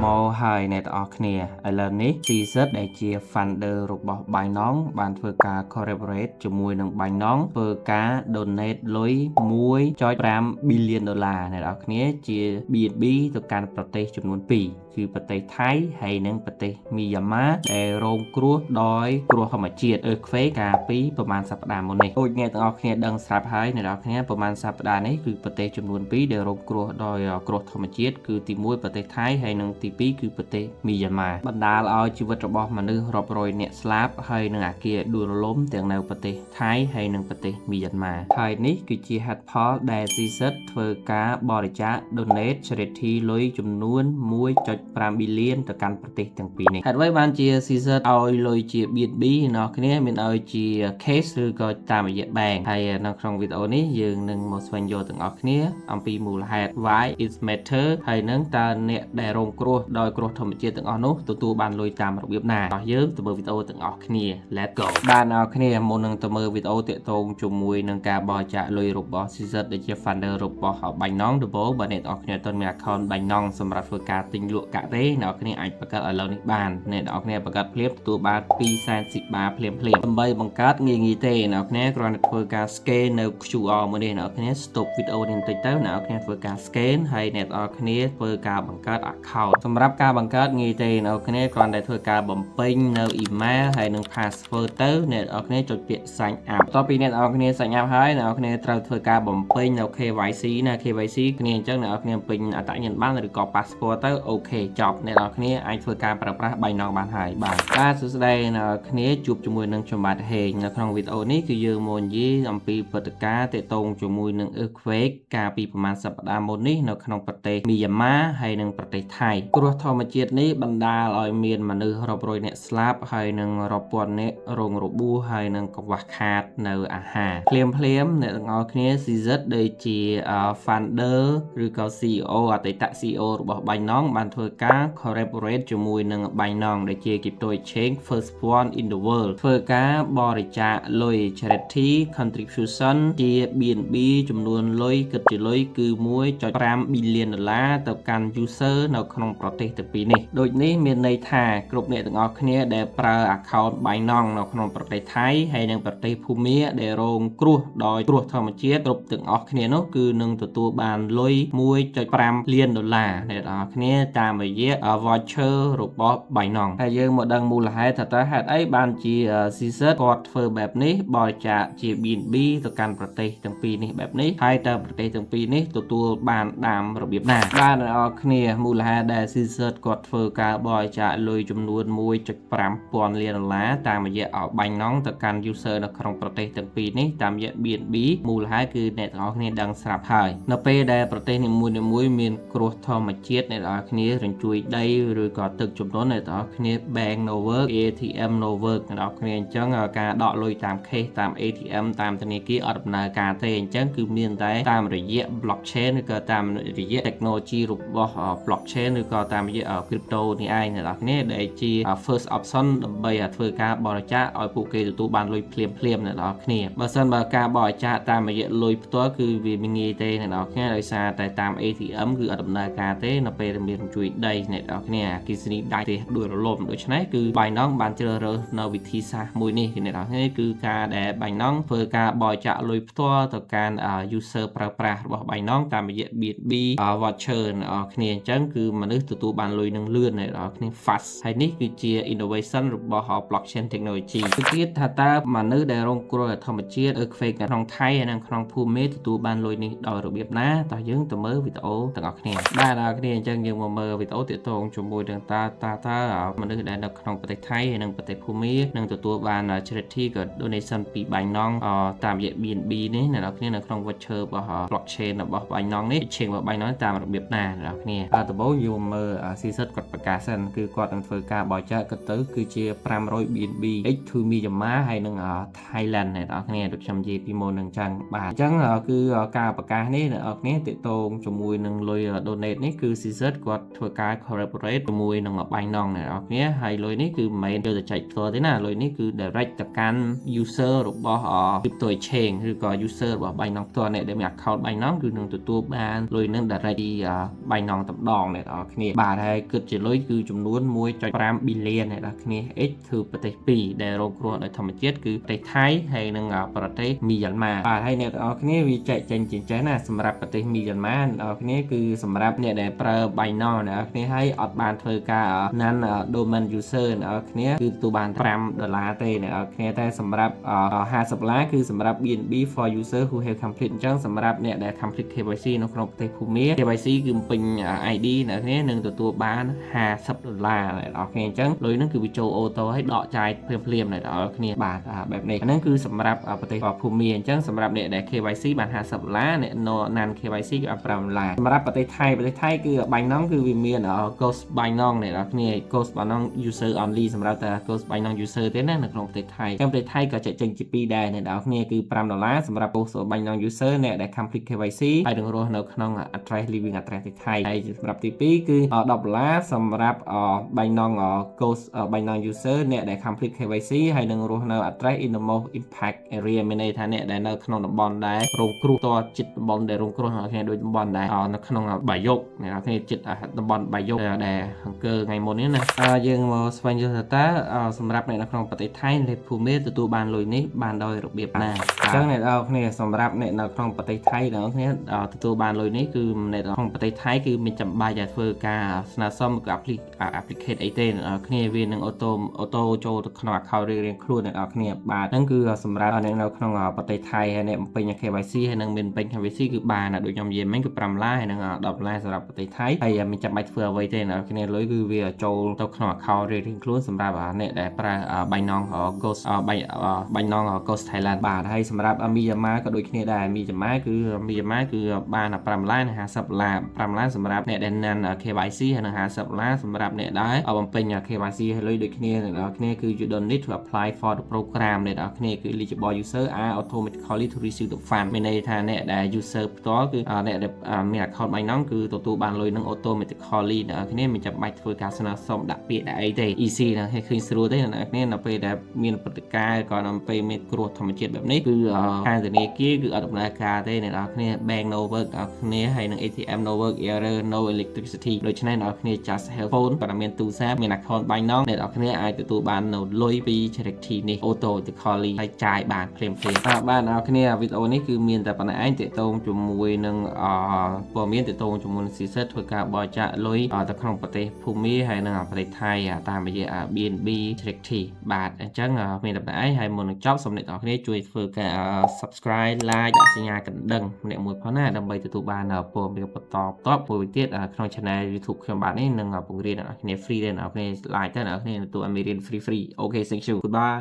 មកហើយអ្នកទាំងអស់គ្នាឥឡូវនេះ CZ ដែលជា founder របស់ Binance បានធ្វើការ collaborate ជាមួយនឹង Binance ធ្វើការ donate លុយ 1.5 billion ដុល្លារអ្នកទាំងអស់គ្នាជា BNB ទៅកាន់ប្រទេសចំនួន2គឺប្រទេសថៃហើយនិងប្រទេសមីយ៉ាន់ម៉ាដែលរងគ្រោះដោយគ្រោះធម្មជាតិ earthquake កាលពីប្រហែលសប្តាហ៍មុននេះដូចអ្នកទាំងអស់គ្នាដឹងស្រាប់ហើយអ្នកទាំងអស់គ្នាប្រហែលសប្តាហ៍នេះគឺប្រទេសចំនួន2ដែលរងគ្រោះដោយគ្រោះធម្មជាតិគឺទី1ប្រទេសថៃហើយនិងទី2គឺប្រទេសមីយ៉ាន់ម៉ាបណ្ដាលឲ្យជីវិតរបស់មនុស្សរាប់រយនាក់ស្លាប់ហើយនិងអាគារដួលរលំទាំងនៅប្រទេសថៃហើយនិងប្រទេសមីយ៉ាន់ម៉ាហើយនេះគឺជាហេតុផលដែល CZ ធ្វើការបរិច្ចាគ donate charity លុយចំនួន 1.5 billion ទៅកាន់ប្រទេសទាំងពីរនេះហេតុអ្វីបានជា CZ ឲ្យលុយជា BNB អ្នកគ្នាមានឲ្យជា case ឬក៏តាមរយៈ bank ហើយនៅក្នុងវីដេអូនេះយើងនឹងមកស្វែងយល់ទាំងអស់គ្នាអំពីមូលហេតុ why it matter ហើយនឹងតើអ្នកដែលរងគ្រោះដោយគ្រោះធម្មជាតិទាំងអស់នោះទទួលបានលុយតាមរបៀបណាអស់យើងទៅមើលវីដេអូទាំងអស់គ្នា Let's go បាទអ្នកគ្នាមុននឹងទៅមើលវីដេអូទាក់ទងជាមួយនឹងការបរិច្ចាគលុយរបស់ CZ ដែលជា founder របស់ Binance ដំបូងបើអ្នកទាំងអស់គ្នាអត់មាន account Binance សម្រាប់ធ្វើការទិញលក់កាក់ទេអ្នកគ្នាអាចបង្កើតឥឡូវនេះបានអ្នកទាំងអស់គ្នាបង្កើតភ្លាមទទួលបាន210បាតភ្លាមដើម្បីបង្កើតងាយទេអ្នកគ្នាគ្រាន់តែធ្វើការ scan នៅ QR មួយនេះអ្នកគ្នា stop វីដេអូនេះបន្តិចទៅអ្នកគ្នាធ្វើការ scan ហើយអ្នកទាំងគ្នាធ្វើការបង្កើត account សម្រាប់ការបង្កើតងាយទេអ្នកគ្នាគ្រាន់តែធ្វើការបំពេញនៅ email ហើយនិង password ទៅអ្នកគ្នាចុចពាក្យ sign up បន្ទាប់ពីអ្នកគ្នា sign up ហើយអ្នកគ្នាត្រូវធ្វើការបំពេញនៅ KYC ណា KYC គ្នាអញ្ចឹងអ្នកគ្នាបំពេញអត្តសញ្ញាណប័ណ្ណឬក៏ passport ទៅអូខេចប់អ្នកគ្នាអាចធ្វើការប្រើប្រាស់ Binance បានហើយបាទសួស្តីអ្នកគ្នាជួបជាមួយនឹងខ្ញុំបាទហេងនៅក្នុងវីដេអូនេះគឺយើងមកនិយាយអំពីព្រឹត្តិការណ៍ទាក់ទងជាមួយនឹង earthquake កាលពីប្រហែលសប្តាហ៍មុននេះនៅក្នុងប្រទេសមីយ៉ាន់ម៉ាហើយនិងប្រទេសថៃគ្រោះធម្មជាតិនេះបណ្ដាលឲ្យមានមនុស្សរាប់រយនាក់ស្លាប់ហើយនិងរាប់ពាន់នាក់រងរបួសហើយនិងកង្វះខាតនៅអាហារភ្លាមអ្នកទាំងអស់គ្នា CZ ដែលជា founder ឬក៏ CEO អតីត CEO របស់ Binance បានធ្វើការ collaborate ជាមួយនឹង Binance ដែលជា crypto exchange first one in the world ធ្វើការបរិច្ចាគលុយ charity contribution ជា BNB ចំនួនលុយគិតជាលុយគឺ 1.5 billion ដុល្លារទៅកាន់ user នៅក្នុងប្រទេសទាំងពីរនេះដូចនេះមានន័យថាគ្រប់អ្នកទាំងអស់គ្នាដែលប្រើ account Binance នៅក្នុងប្រទេសថៃហើយនិងប្រទេសភូមាដែលរងគ្រោះដោយគ្រោះធម្មជាតិគ្រប់ទាំងអស់គ្នានោះគឺនឹងទទួលបានលុយ 1.5 លានដុល្លារអ្នកទាំងអស់គ្នាតាមរយៈ voucher របស់ Binance ហើយយើងមកដឹងមូលហេតុថាតើហេតុអីបានជា CZ គាត់ធ្វើបែបនេះបរិច្ចាគជា BNB ទៅកាន់ប្រទេសទាំងពីរនេះបែបនេះហើយតើប្រទេសទាំងពីរនេះទទួលបានតាមរបៀបណាបាទអ្នកទាំងអស់គ្នាមូលហេតុដែល CZ គាត់ធ្វើការបរិច្ចាគលុយចំនួន 1.5 ពាន់លានដុល្លារតាមរយៈ Binance ទៅកាន់ user នៅក្នុងប្រទេសទាំងពីរនេះតាមរយៈ BNB មូលហេតុគឺអ្នកទាំងអស់គ្នាដឹងស្រាប់ហើយនៅពេលដែលប្រទេសនីមួយៗមានគ្រោះធម្មជាតិអ្នកទាំងអស់គ្នារញ្ជួយដីឬក៏ទឹកជំនន់អ្នកទាំងអស់គ្នា bank no work ATM no work អ្នកទាំងអស់គ្នាអញ្ចឹងការដកលុយតាម cash តាម ATM តាមធនាគារអត់ដំណើរការទេអញ្ចឹងគឺមានតែតាមរយៈ blockchain ឬក៏តាមរយៈ technology របស់ blockchain ឬក៏តាមរយៈ crypto នេះឯងអ្នកទាំងអស់គ្នាដែលជា first option ដើម្បីធ្វើការបរិច្ចាគឲ្យពួកគេទទួលបានលុយភ្លាមអ្នកទាំងអស់គ្នាបើសិនបើការបរិច្ចាគតាមរយៈលុយផ្ទាល់គឺវាមិនងាយទេអ្នកទាំងអស់គ្នាដោយសារតែតាម ATM គឺអត់ដំណើរការទេនៅពេលមានរញ្ជួយដីអ្នកទាំងអស់គ្នាអគ្គិសនីដាច់ទេដួលរលំដូច្នេះគឺ Binance បានជ្រើសរើសនៅវិធីសាស្ត្រមួយនេះអ្នកទាំងអស់គ្នាគឺការដែល Binance ធ្វើការបរិច្ចាគលុយផ្ទាល់ទៅកាន់ user ប្រើប្រាស់របស់ Binance តាមរយៈ BNB voucher អ្នកទាំងអស់គ្នាអញ្ចឹងគឺមនុស្សទទួលបានលុយនឹងលឿនអ្នកទាំងអស់គ្នា fast ហើយនេះគឺជា innovation របស់ blockchain technology ទៅទៀតថាតើមនុស្សដែលរងគ្រោះធម្មជាតិ earthquake ក្នុងថៃហើយនិងក្នុងភូមាទទួលបានលុយនេះដោយរបៀបណាតោះយើងទៅមើលវីដេអូទាំងអស់គ្នាបាទអ្នកគ្នាអញ្ចឹងយើងមកមើលវីដេអូទាក់ទងជាមួយនឹងតើមនុស្សដែលនៅក្នុងប្រទេសថៃហើយនិងប្រទេសភូមានឹងទទួលបាន charity ក៏ donation ពី Binance តាមរយៈ BNB នេះអ្នកគ្នានៅក្នុង voucher របស់ blockchain របស់ Binance នេះ exchange របស់ Binance តាមរបៀបណាអ្នកគ្នាដំបូងយើងមើល CZ គាត់ប្រកាសសិនគឺគាត់នឹងធ្វើការបរិច្ចាគគាត់ទៅគឺជា500 BNB X to Myanmar ហើយនិង Thailand អ្នកគ្នាដូចខ្ញុំនិយាយពីមុននឹងចឹងបាទអញ្ចឹងគឺការប្រកាសនេះអ្នកគ្នាទាក់ទងជាមួយនឹងលុយ donate នេះគឺ CZ គាត់ធ្វើការ collaborate ជាមួយនឹង Binance អ្នកគ្នាហើយលុយនេះគឺមិនមែនយកទៅចែកផ្ទាល់ទេណាលុយនេះគឺ direct ទៅកាន់ user របស់ crypto exchange ឬក៏ user របស់ Binance ផ្ទាល់អ្នកដែលមាន account Binance គឺនឹងទទួលបានលុយនឹង direct ពី Binance តែម្ដងអ្នកគ្នា បាទហើយគិតជាលុយគឺចំនួន 1.5 billion អ្នកនរគ្នា X គឺប្រទេស2ដែលរងគ្រោះដោយធម្មជាតិគឺប្រទេសថៃហើយនិងប្រទេសមីយ៉ាន់ម៉ាបាទហើយអ្នកនរគ្នាវាចែកចេញជាចេះណាសម្រាប់ប្រទេសមីយ៉ាន់ម៉ាអ្នកនរគ្នាគឺសម្រាប់អ្នកដែលប្រើ Binance អ្នកនរគ្នាហើយអត់បានធ្វើការ non domain user អ្នកនរគ្នាគឺទទួលបាន$5ទេអ្នកនរគ្នាតែសម្រាប់$50គឺសម្រាប់ BNB for user who have complete អញ្ចឹងសម្រាប់អ្នកដែល complete KYC នៅក្នុងប្រទេសភូមា KYC គឺពេញ ID អ្នកគ្នានឹងទទួលបាន$50អ្នកនរគ្នាអញ្ចឹងលុយហ្នឹងគឺវាចូលអូតូឲ្យដកចាយភ្លាមៗអ្នកនរគ្នាបាទបែបនេះហ្នឹងគឺសម្រាប់ប្រទេសភូមាអញ្ចឹងសម្រាប់អ្នកដែល KYC បាន$50អ្នក non KYC គឺបាន$5សម្រាប់ប្រទេសថៃគឺបាញ់ណងគឺវាមាន Ghost បាញ់ណងអ្នកនរគ្នា Ghost បាញ់ណង user only សម្រាប់តែ Ghost បាញ់ណង user ទេណានៅក្នុងប្រទេសថៃប្រទេសថៃក៏ចែកចេញជាពីរដែរអ្នកនរគ្នាគឺ$5សម្រាប់ Ghost បាញ់ណង user អ្នកដែល complete KYC ហើយនឹងរស់នៅក្នុង address living address ទីថៃហើយសម្រាប់ទី2គឺ$10សម្រាប់បាញ់ណង Ghost បាញ់ណង user អ្នកដែល complete KYC ហើយនឹងរស់នៅ address in the most impact area មានន័យថាអ្នកដែលនៅក្នុងតំបន់ដែលរងគ្រោះតចិត្តតំបន់ដែលរងគ្រោះអ្នកគ្នាដូចតំបន់ដែលនៅក្នុងបាយុកអ្នកគ្នាចិត្តតំបន់បាយុកដែលអង្គើថ្ងៃមុននេះណាយើងមកស្វែងយល់ថាសម្រាប់អ្នកនៅក្នុងប្រទេសថៃនៃភូមិទទួលបានលុយនេះបានដោយរបៀបណាអញ្ចឹងអ្នកនរគ្នាសម្រាប់អ្នកនៅក្នុងប្រទេសថៃអ្នកគ្នាទទួលបានលុយនេះគឺអ្នកក្នុងប្រទេសថៃគឺមិនចាំបាច់ធ្វើការស្នើសុំគឺ applicate អីទេអ្នកគ្នាវានឹងអូតូចូលទៅក្នុង account រៀងៗខ្លួនអ្នកគ្នាបាទហ្នឹងគឺសម្រាប់អ្នកនៅក្នុងប្រទេសថៃហើយអ្នកបំពេញ KYC ហើយនឹងមានពេញ KYC គឺបានដូចខ្ញុំនិយាយមិញគឺ$5ហើយនឹង$10សម្រាប់ប្រទេសថៃហើយមិនចាំបាច់ធ្វើអ្វីទេអ្នកគ្នាលុយគឺវាចូលទៅក្នុង account រៀងៗខ្លួនសម្រាប់អ្នកដែលប្រើបាញ់ណង Ghost បាញ់ណង Ghost Thailand បាទហើយសម្រាប់មីយ៉ាន់ម៉ាក៏ដូចគ្នាដែរមីយ៉ាន់ម៉ាគឺបាន$5និង$50$5សម្រាប់អ្នកដែល non KYC ហើយនឹង$50សម្រាប់អ្នកដែលបំពេញ KYC ហើយលុយដូចគ្នាអ្នកនរគ្នាគឺ you don't need to apply for the program អ្នកនរគ្នាគឺ eligible user are automatically to receive the fund មានន័យថាអ្នកដែល user ផ្ទាល់គឺអ្នកដែលមាន account បាញ់ណងគឺទទួលបានលុយនឹង automatically អ្នកនរគ្នាមិនចាំបាច់ធ្វើការស្នើសុំដាក់ពាក្យដាក់អីទេ easy ណាស់ឃើញស្រួលទេអ្នកនរគ្នានៅពេលដែលមានព្រឹត្តិការណ៍ក៏នៅពេលមានគ្រោះធម្មជាតិបែបនេះគឺខាងធនាគារគឺអត់ដំណើរការទេអ្នកនរគ្នា bank no work អ្នកនរគ្នាហើយនឹង ATM no work error no electricity ដូច្នេះអ្នកនរគ្នា just have phone ក៏មានទូរស័ព្ទមាន account បាញ់ណងអ្នកនរគ្នាអាចទទួលបាននៅលុយពី charity នេះ automatically ហើយចាយបានភ្លាមៗបាទអ្នកនរគ្នាវីដេអូនេះគឺមានតែប៉ុណ្ណេះឯងទាក់ទងជាមួយនឹងព័ត៌មានទាក់ទងជាមួយនឹង CZ ធ្វើការបរិច្ចាគលុយទៅក្នុងប្រទេសភូមាហើយនិងប្រទេសថៃតាមរយៈ BNB charity បាទអញ្ចឹងមានតែប៉ុណ្ណេះឯងហើយមុននឹងចប់សូមអ្នកនរគ្នាជួយធ្វើការ subscribe like ដាក់សញ្ញាកណ្ដឹងម្នាក់មួយផងណាដើម្បីទទួលបានព័ត៌មានបន្តមួយទៀតក្នុង channel YouTube ខ្ញុំបាទនេះនឹងបង្រៀនអ្នកនរគ្នា free ទេអ្នកនរគ្នា like ទៅអ្នកនរគ្នាទទួលឲ្យមេរៀន free okay thank you goodbye